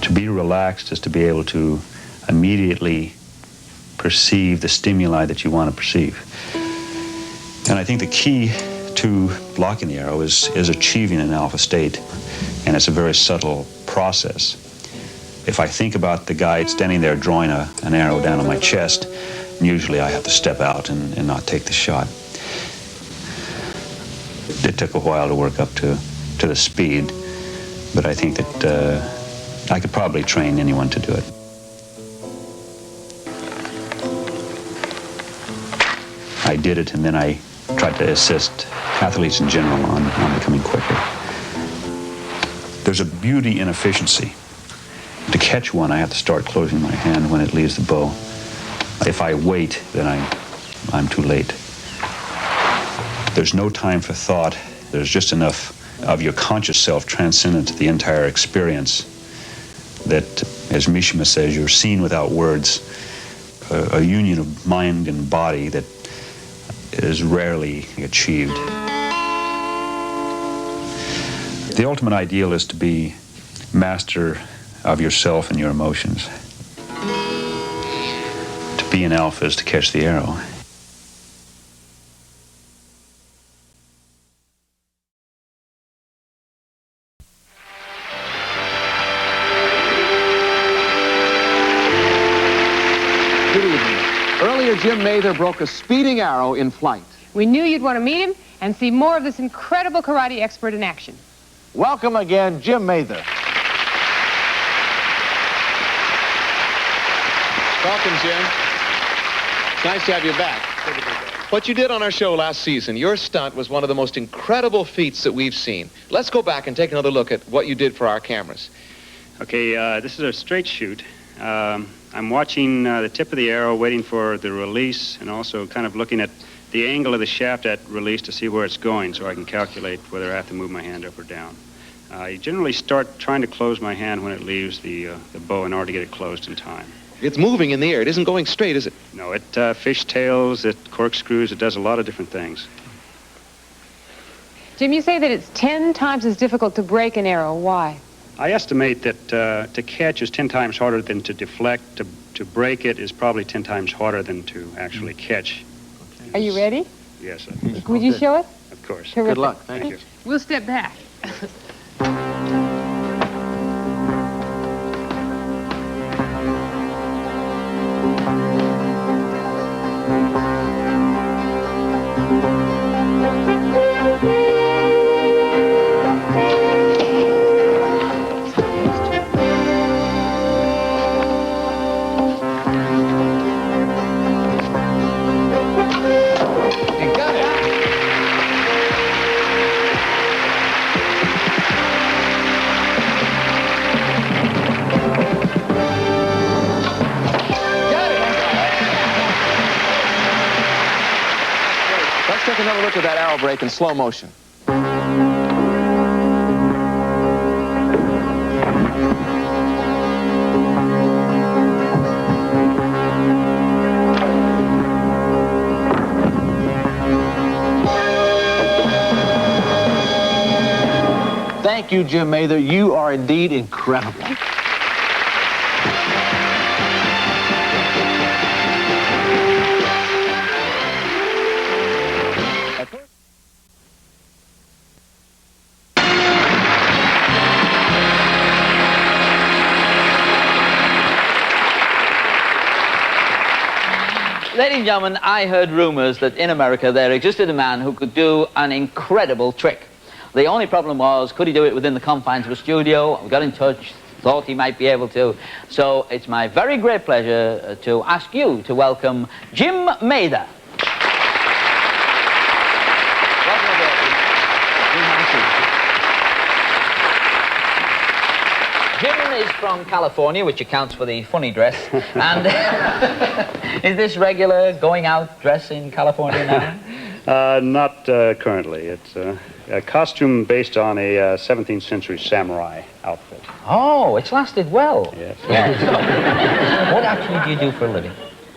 To be relaxed is to be able to immediately perceive the stimuli that you want to perceive. And I think the key to blocking the arrow is achieving an alpha state, and it's a very subtle process. If I think about the guy standing there drawing an arrow down on my chest, usually I have to step out and not take the shot. It took a while to work up to the speed, but I think that I could probably train anyone to do it. I did it, and then I tried to assist athletes in general on becoming quicker. There's a beauty in efficiency. To catch one, I have to start closing my hand when it leaves the bow. If I wait, then I'm too late. There's no time for thought. There's just enough of your conscious self transcendent to the entire experience that, as Mishima says, you're seen without words, a union of mind and body that is rarely achieved. The ultimate ideal is to be master of yourself and your emotions. To be an alpha is to catch the arrow. Good evening. Earlier, Jim Mather broke a speeding arrow in flight. We knew you'd want to meet him and see more of this incredible karate expert in action. Welcome again, Jim Mather. Welcome, Jim. It's nice to have you back. What you did on our show last season, your stunt was one of the most incredible feats that we've seen. Let's go back and take another look at what you did for our cameras. Okay, this is a straight shoot. I'm watching the tip of the arrow, waiting for the release, and also kind of looking at the angle of the shaft at release to see where it's going so I can calculate whether I have to move my hand up or down. I generally start trying to close my hand when it leaves the bow in order to get it closed in time. It's moving in the air. It isn't going straight, is it? No, it fishtails, it corkscrews, it does a lot of different things. Jim, you say that it's 10 times as difficult to break an arrow. Why? I estimate that to catch is 10 times harder than to deflect. To break it is probably 10 times harder than to actually catch. Are you ready? Yes. Would you show us? Of course. Terrific. Good luck. Thank you. We'll step back. Let's take another look at that arrow break in slow motion. Thank you, Jim Mather. You are indeed incredible. Ladies and gentlemen, I heard rumors that in America there existed a man who could do an incredible trick. The only problem was, could he do it within the confines of a studio? We got in touch, thought he might be able to. So it's my very great pleasure to ask you to welcome Jim Mather. Jim is from California, which accounts for the funny dress. And is this regular going out dress in California now? Not currently. It's a costume based on a 17th century samurai outfit. Oh, it's lasted well. Yes. What actually do you do for a living?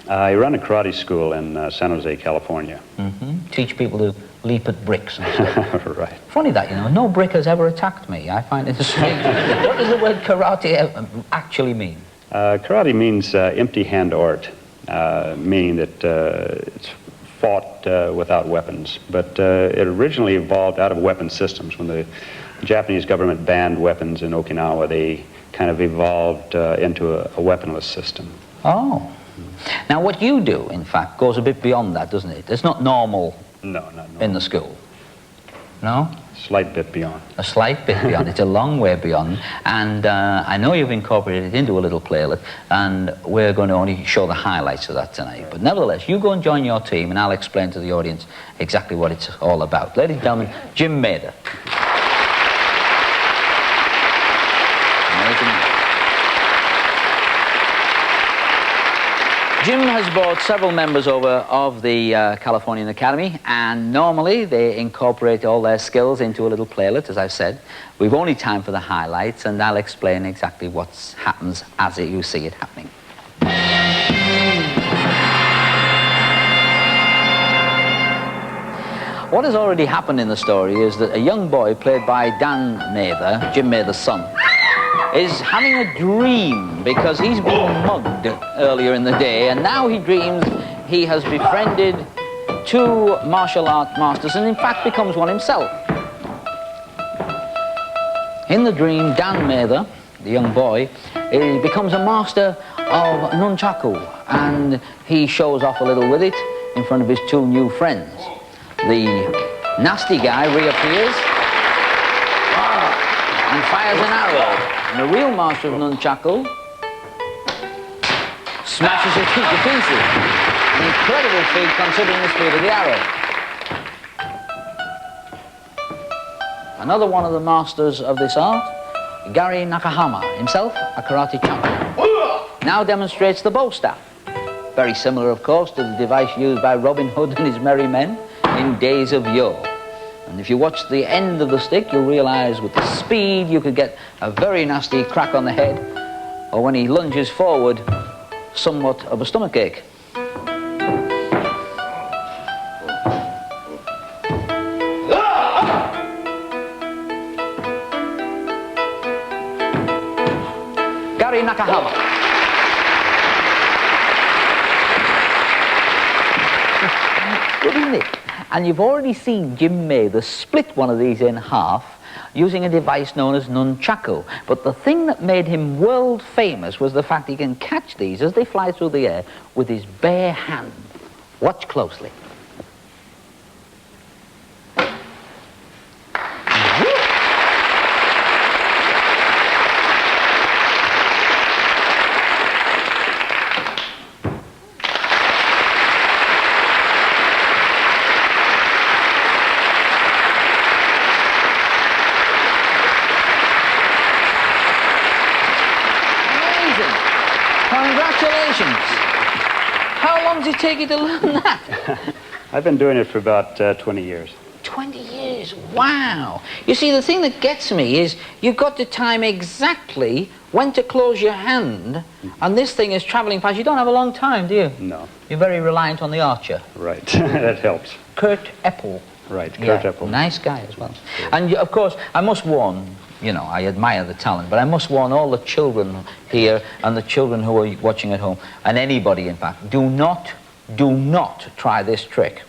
I run a karate school in San Jose, California. Mm-hmm. teach people to leap at bricks and stuff. Right. Funny that, you know, no brick has ever attacked me. I find it strange. What does the word karate actually mean? Karate means empty hand art, meaning that it's fought without weapons. But it originally evolved out of weapon systems. When the Japanese government banned weapons in Okinawa, they kind of evolved into a weaponless system. Oh. Now, what you do, in fact, goes a bit beyond that, doesn't it? It's not normal No, not normal. in the school. No? Slight bit beyond. A slight bit beyond. It's a long way beyond. And I know you've incorporated it into a little playlet, and we're going to only show the highlights of that tonight. But nevertheless, you go and join your team, and I'll explain to the audience exactly what it's all about. Ladies and gentlemen, Jim Mather. Jim has brought several members over of the Californian Academy, and normally they incorporate all their skills into a little playlet, as I've said. We've only time for the highlights, and I'll explain exactly what happens as you see it happening. What has already happened in the story is that a young boy played by Dan Mather, Jim Mather's son, is having a dream because he's been mugged earlier in the day, and now he dreams he has befriended two martial art masters and in fact becomes one himself. In the dream, Dan Mather, the young boy, becomes a master of nunchaku, and he shows off a little with it in front of his two new friends. The nasty guy reappears and fires an arrow. And the real master of nunchaku smashes it into pieces. An incredible feat considering the speed of the arrow. Another one of the masters of this art, Gary Nakahama, himself a karate champion, now demonstrates the bow staff. Very similar, of course, to the device used by Robin Hood and his merry men in days of yore. And if you watch the end of the stick, you'll realize with the speed you could get a very nasty crack on the head, or when he lunges forward, somewhat of a stomachache. Gary Nakahama. Good, isn't it? And you've already seen Jim Mather split one of these in half using a device known as nunchaku. But the thing that made him world famous was the fact he can catch these as they fly through the air with his bare hand. Watch closely. Congratulations. How long did it take you to learn that? I've been doing it for about 20 years. 20 years, wow. You see, the thing that gets me is you've got to time exactly when to close your hand, and this thing is traveling fast. You don't have a long time, do you? No. You're very reliant on the archer. Right. That helps. Kurt Eppel. Right, Kurt Yeah, Eppel. nice guy as well. And of course, I must warn, you know, I admire the talent, but I must warn all the children here and the children who are watching at home, and anybody in fact, do not try this trick.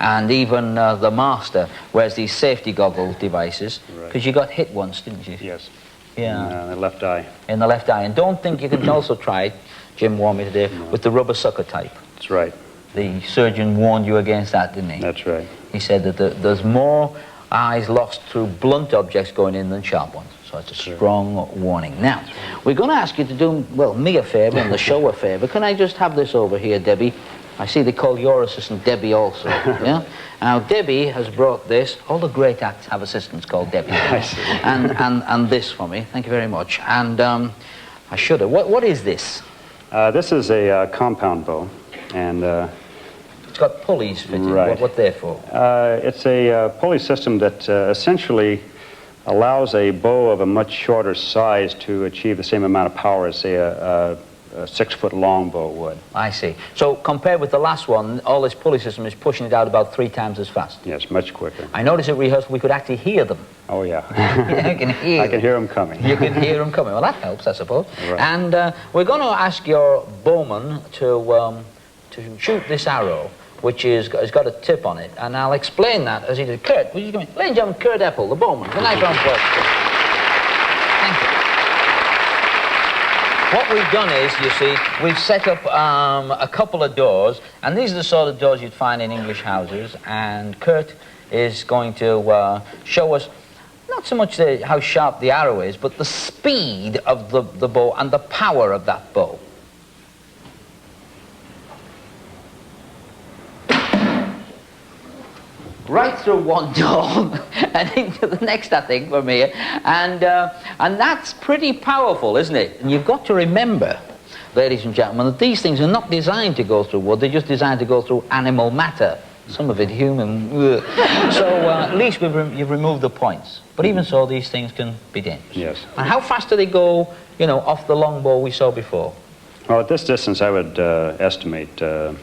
And even the master wears these safety goggle devices, because you got hit once, didn't you? Yes. Yeah. In the left eye. In the left eye. And don't think you can also try it, Jim warned me today, with the rubber sucker type. That's right. The surgeon warned you against that, didn't he? That's right. He said that there's more eyes lost through blunt objects going in than sharp ones. So it's a strong warning. Now, we're going to ask you to do, well, me a favour and the show a favour. Can I just have this over here, Debbie? I see they call your assistant Debbie also, yeah? Now, Debbie has brought this. All the great acts have assistants called Debbie. I see. And this for me. Thank you very much. And I should have. What is this? This is a compound bow, and It's got pulleys fitted. Right. What they're for? it's a pulley system that essentially allows a bow of a much shorter size to achieve the same amount of power as, say, a a 6-foot longbow would. I see. So compared with the last one, all this pulley system is pushing it out about 3 times as fast. Yes, much quicker. I noticed at rehearsal we could actually hear them. Oh, yeah. I can hear I can hear them coming. You can hear them coming. Well, that helps, I suppose. Right. And we're going to ask your bowman to shoot this arrow, which has got a tip on it, and I'll explain that as he did. Kurt, will you come in? Ladies and gentlemen, Kurt Eppel, the bowman. Good night, round of applause. Thank you. What we've done is, you see, we've set up a couple of doors, and these are the sort of doors you'd find in English houses, and Kurt is going to show us not so much how sharp the arrow is, but the speed of the bow and the power of that bow. Right through one door and into the next, I think, for me. And that's pretty powerful, isn't it? And you've got to remember, ladies and gentlemen, that these things are not designed to go through wood. They're just designed to go through animal matter. Some of it human. So at least you've removed the points. But even so, these things can be dangerous. Yes. And how fast do they go, you know, off the longbow we saw before? Well, at this distance, I would estimate that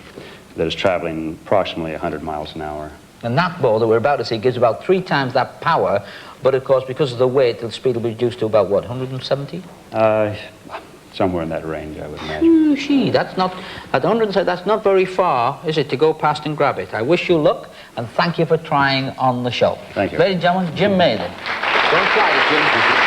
it's traveling approximately 100 miles an hour. And that bow that we're about to see gives about 3 times that power, but of course, because of the weight, the speed will be reduced to about, what, 170? Somewhere in that range, I would imagine. That's not, at 170, that's not very far, is it, to go past and grab it? I wish you luck, and thank you for trying on the show. Thank you. Ladies and gentlemen, Jim Mather. Don't try it, Jim.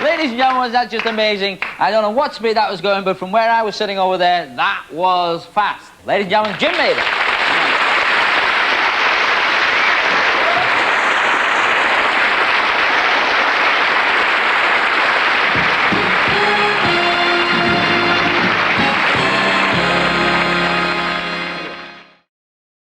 Ladies and gentlemen, that's just amazing. I don't know what speed that was going, but from where I was sitting over there, that was fast. Ladies and gentlemen, Jim Mather.